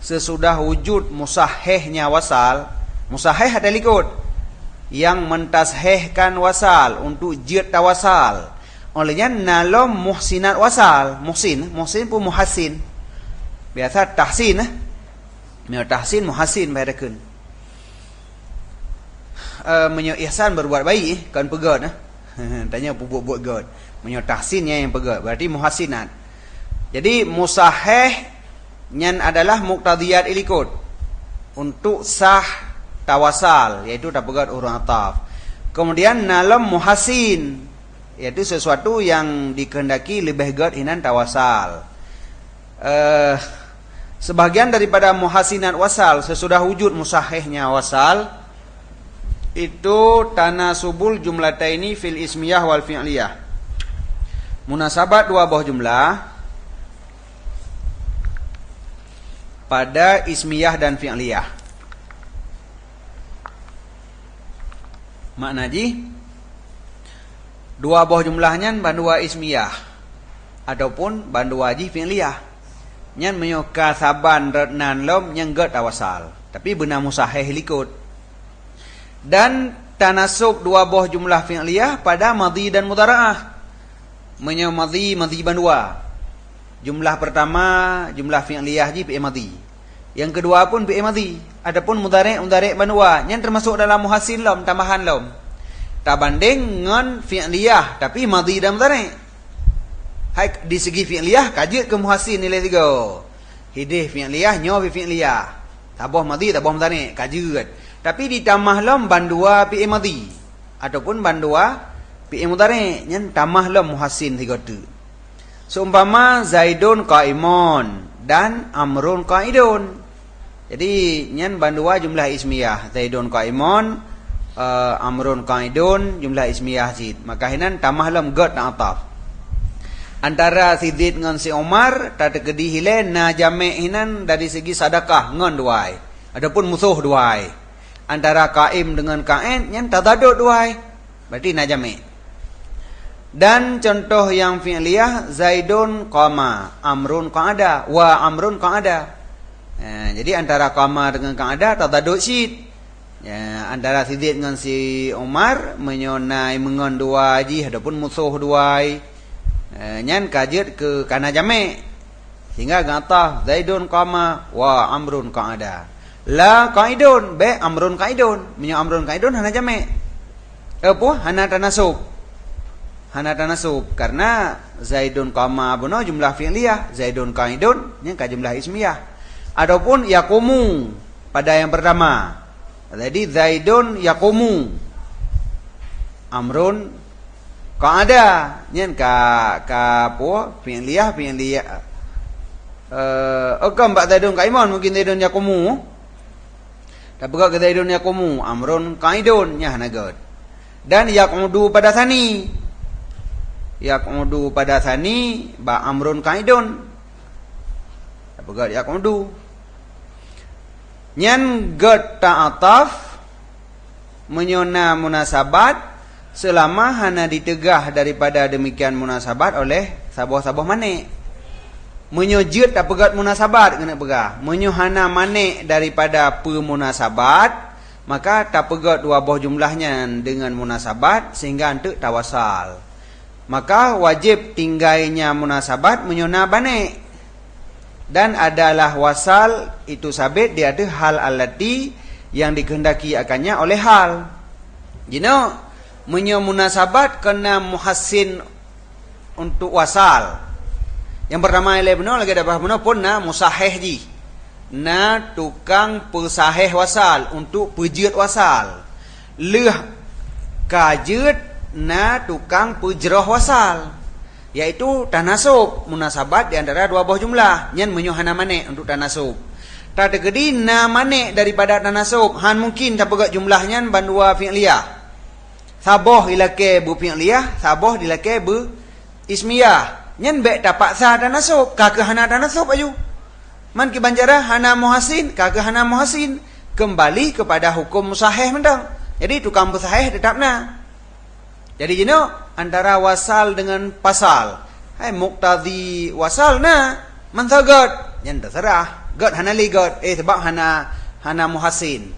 sesudah wujud musahihnya wasal. Musahih ada likut yang mentashihkan wasal untuk jid tawasal. Olehnya nalom muhsinat wasal, muhsin pun muhassin. Biasa tahsin tahsin muhassin badakeun. Menyo ihsan berbuat baik kan pegat tanya buat god. Menyo tahsinnya yang pegat berarti muhassinat. Jadi musahih nyan adalah muqtadiyat ilikut untuk sah tawasal, yaitu tapegat huruf ataf. Kemudian nalom muhassin, yaitu sesuatu yang dikehendaki lebih god hinan tawasal. Sebagian daripada muhassinat wasal sesudah wujud musahihnya wasal itu tanasubul jumlataini fil ismiyah wal fi'liyah. Munasabat dua buah jumlah pada ismiyah dan fi'liyah. Makna ji dua buah jumlahnya bandua ismiyah ataupun bandua ji fi'liyah. Nyan menyoka saban rednan lom nyengget awasal, tapi benar musahih likut. Dan tanasub dua buah jumlah fi'liyah pada madhi dan mudhara'ah. Menyo madhi bandua. Jumlah pertama jumlah fi'liyah ji fi'il madhi. Yang kedua pun fi'il madhi. Adapun mudhari' bandua, nyan termasuk dalam muhassin lom, tambahan lom. Tak banding dengan fi'liyah tapi madhi dan mudhari'. Hai di segi fi'liyah kajut ke muhassin nilai 3. Hidih fi'liyah nyo fi'liyah. Tabah madhi tabah mudhari' kajut. Tapi ditambah lom bandua fi'il madhi ataupun bandua fi'il mudhari' nyan tambah lom muhassin 3 tu. Seumpama Zaidun qaimun dan Amrun qaidun. Jadi nyan bandua jumlah ismiyah. Zaidun qaimun, Amrun qaidun jumlah ismiyah zid. Maka hinan tambah lom god dan ataf. Antara si Zaid dengan si Umar tak terkedi hile na jami' hinan dari segi sedekah ngan duai. Adapun musuh duai. Antara qaim dengan qaid nyan tadadud duai. Berarti na jami'. Dan contoh yang fi'liyah Zaidun qama, Amrun qa'ada, wa Amrun qa'ada. Jadi antara qama dengan qa'ada tadadud syid. Antara si Zaid dengan si Umar menyonai mengon dua ji adapun musuh duai. Nyan kajut ke kana jami' sehingga ngata Zaidun qama wa Amrun qa'ada. La qaidun be Amrun qaidun. Menyo Amrun qaidun hana jami'. Apa? Hana tanasub. Hana tanasub karena Zaidun qama abono jumlah fi'liyah, Zaidun qaidun nya ka jumlah ismiyah. Adapun yaqumu pada yang pertama. Jadi Zaidun yaqumu. Amrun qa'ada nyen ka apa fi'liyah okam bak Zaidun qaimun mungkin Zaidun yaqumu tapi ke Zaidun yaqumu Amrun qaidun nya hanagad. Dan yaqudu pada tsani ba Amrun qaidun tapi yaqudu nyen gad ta'ataf menyona munasabat selama hana ditegah daripada demikian munasabat oleh sabah-sabah manik. Menyujud tak pegat munasabat kena pegah. Menyuhana manik daripada pemunasabat, maka tak pegat dua buah jumlahnya dengan munasabat sehingga untuk tawasal. Maka wajib tinggalnya munasabat menyuna banik. Dan adalah wasal itu sabit dia ada hal alati yang dikehendaki akannya oleh hal. Menyo munasabat kena muhassin untuk wasal. Yang pertama ile benar lagi dapat benar pun na musahih ji. Na tukang pesahih wasal untuk pejut wasal. Leh kajut na tukang pejroh wasal. Yaitu tanasub munasabat di antara dua buah jumlah. Nyan menyo hana manik untuk tanasub. Tak terkedi na manik daripada tanasub. Han mungkin tak pegat jumlahnya bandua fi'liyah. Saboh ilake bu fi'liyah, saboh dilake bu ismiyah. Nyen bek dapat sah tanasub, kagak hana tanasub aju. Man ki banjara hana muhassin, kagak hana muhassin. Kembali kepada hukum musahih mendang. Jadi tukang pesahih tetapna. Jadi jino antara wasal dengan pasal. Hai muqtadi wasal na manthagat. Yang terserah. God hana li God. Sebab hana muhasin.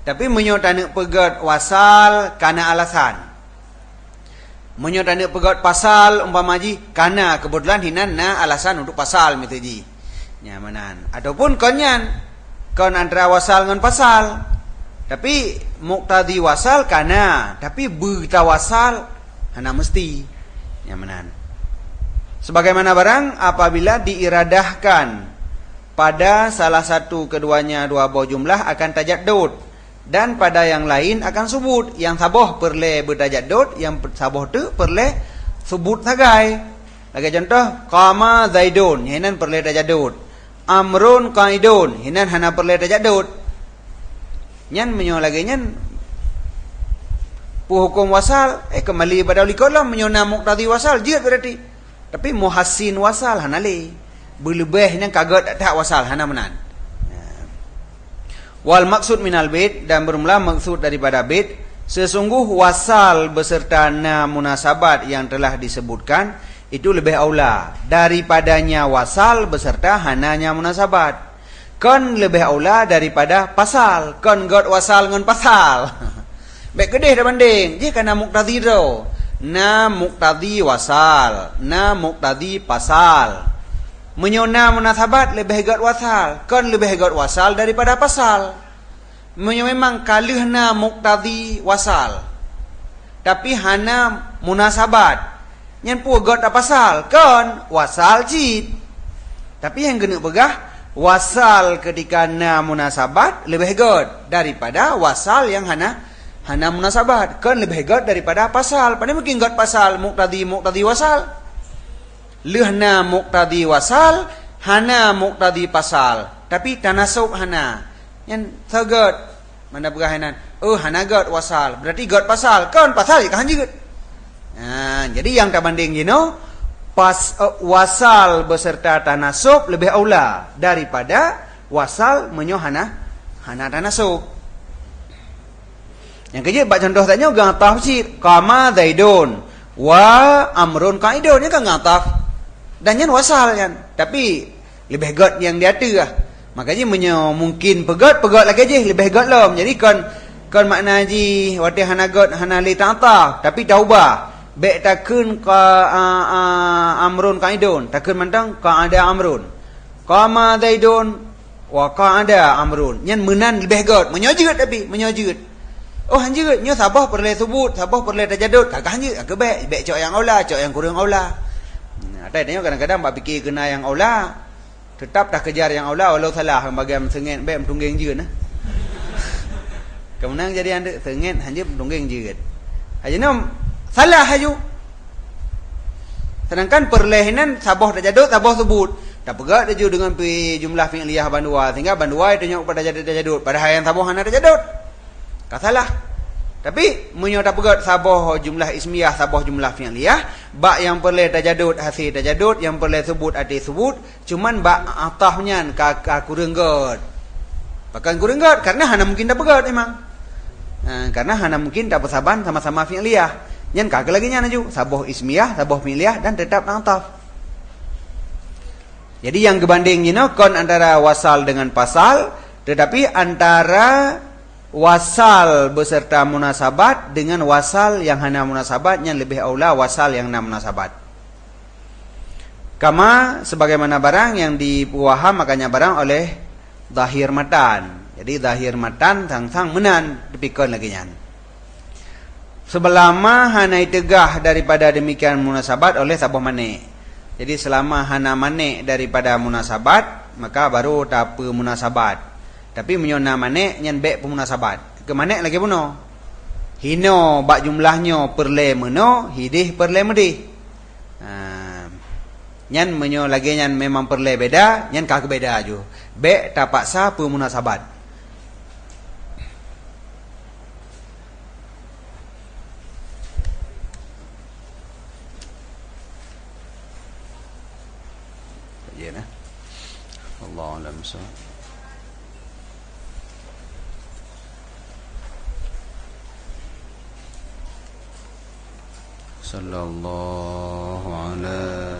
Tapi menyotana pegat wasal karena alasan. Menyotana pegat pasal umpama ji karena kebetulan hinan na alasan untuk pasal mitaji. Nyamanan. Ataupun konyan kon antara wasal dengan pasal. Tapi muqtadi wasal karena tapi berita wasal hana mesti. Nyamanan. Sebagaimana barang apabila diiradahkan pada salah satu keduanya dua buah jumlah akan tajaddud dan pada yang lain akan subut. Yang saboh perle bertajaddud, yang saboh tu perle subut sagai. Lagi contoh qama zaidun, hinan perle tajaddud. Amrun qaidun, hinan hana perle tajaddud. Nyan menyo lagi nyan hukum wasal kembali pada likolam menyona muqtadi wasal jid berarti. Tapi muhassin wasal hana le. Berlebih yang kaget tak wasal hana menan. Wal maksud minal bait dan bermula maksud daripada bait sesungguh wasal beserta na munasabat yang telah disebutkan itu lebih aula daripadanya wasal beserta hananya munasabat. Kon lebih aula daripada pasal. Kon god wasal dengan pasal. Baik kedih dah banding. Dia kena muqtadi tu. Na muqtadi wasal, na muqtadi pasal. Menyona munasabat lebih hegat wasal, kan lebih hegat wasal daripada pasal. Memang kalih na muqtadi wasal. Tapi hana munasabat. Yang pu hegat pasal, kan wasal cid. Tapi yang kena pegah wasal ketika na munasabat lebih hegat daripada wasal yang hana munasabat. Kan lebih hegat daripada pasal. Pada mungkin hegat pasal muqtadi wasal. Lehna muqtadi wasal, hana muqtadi pasal. Tapi tanasub hana. Yang tegat. Mana berhanan? Hana gat wasal. Berarti gat pasal. Kan pasal kan juga. Jadi yang tak banding wasal beserta tanasub lebih aula daripada wasal menyo hana tanasub. Yang kejap bak contoh tanya gang tafsir qama zaidun wa amrun qaidun ni kan ngataf. Dan yang wasal kan. Tapi lebih hegat yang dia tu lah. Makanya mungkin pegat lagi je lebih hegat lom. Jadi kan makna ji wati hana gat hana li ta'ta tapi taubah. Baik takun amrun qaidun, takun mentang qa'ada amrun. Qama zaidun wa qa'ada amrun. Yang menan lebih hegat, menyojut tapi menyojut. Hanjut nyo sabah perle subut, sabah perle tajaddud. Kagak hanjut, agak baik cok yang aula, cok yang kurang aula. Ada tanya kadang-kadang bak fikir kena yang aula, tetap dah kejar yang aula walau salah bagian sengit baik tunggeng jeun nah. Kemenang jadi anda sengit hanjut tunggeng jeun. Hajina salah haju. Sedangkan perlehinan sabah tajaddud, sabah subut. Tak pegat dia dengan jumlah fi'liyah bandua sehingga bandua itu nyok pada tajaddud. Padahal yang sabah hana tajaddud. Salah. Tapi menyota pegat sabah jumlah ismiyah, sabah jumlah fi'liyah, bak yang perle tajaddud hasil tajaddud, yang perle sebut ati sebut, cuman bak atahnya ka kurang god. Bahkan kurang god karena hana mungkin tak pegat memang. Karena hana mungkin tak bersaban sama-sama fi'liyah. Yang kagak lagi nya naju, sabah ismiyah, sabah fi'liyah dan tetap ataf. Jadi yang kebanding kon antara wasal dengan pasal, tetapi antara wasal beserta munasabat dengan wasal yang hana munasabatnya lebih aula wasal yang hana munasabat. Kama sebagaimana barang yang dipuaham makanya barang oleh zahir matan. Jadi zahir matan sang menan dipikon lagi nyan. Sebelama hana tegah daripada demikian munasabat oleh sabah manik. Jadi selama hana manik daripada munasabat maka baru tak apa munasabat. Tapi menyona manik nyan baik pemunasabat. Ke manik lagi puno. Hino bak jumlahnya perle meno, hidih perle medih. Nyan menyo lagi nyan memang perle beda, nyan kagak beda aju. Baik tak paksa pemunasabat. Ya nah. Allahu a'lam. صلى الله على